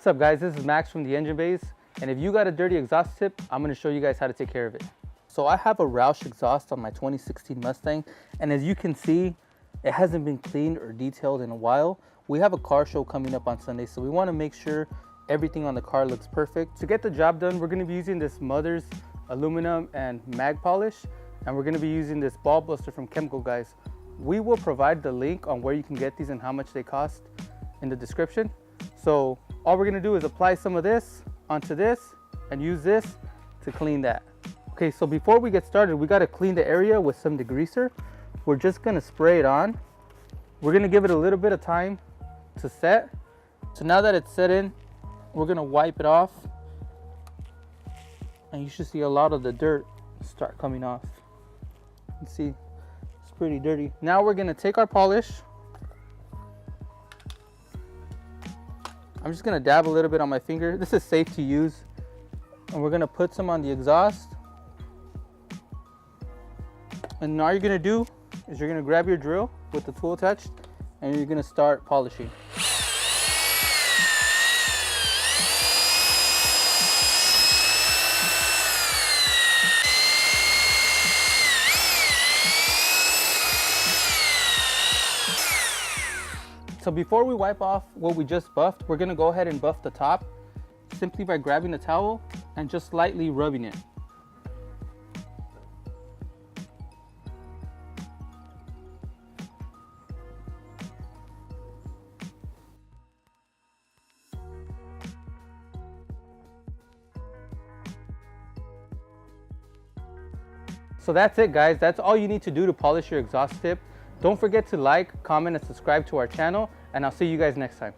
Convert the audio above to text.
What's up guys, this is Max from the Engine Bays, and if you got a dirty exhaust tip, I'm going to show you guys how to take care of it. So I have a Roush exhaust on my 2016 Mustang, and as you can see, it hasn't been cleaned or detailed in a while. We have a car show coming up on Sunday, so we want to make sure everything on the car looks perfect. To get the job done, we're going to be using this Mother's aluminum and mag polish, and we're going to be using this ball buster from Chemical Guys. We will provide the link on where you can get these and how much they cost in the description. So all we're gonna do is apply some of this onto this and use this to clean that. Okay, so before we get started, we gotta clean the area with some degreaser. We're just gonna spray it on. We're gonna give it a little bit of time to set. So now that it's set in, we're gonna wipe it off. And you should see a lot of the dirt start coming off. You can see it's pretty dirty. Now we're gonna take our polish. I'm just gonna dab a little bit on my finger. This is safe to use. And we're gonna put some on the exhaust. And all you're gonna do is you're gonna grab your drill with the tool attached and you're gonna start polishing. So before we wipe off what we just buffed, we're gonna go ahead and buff the top simply by grabbing a towel and just lightly rubbing it. So that's it guys, that's all you need to do to polish your exhaust tip. Don't forget to like, comment, and subscribe to our channel, and I'll see you guys next time.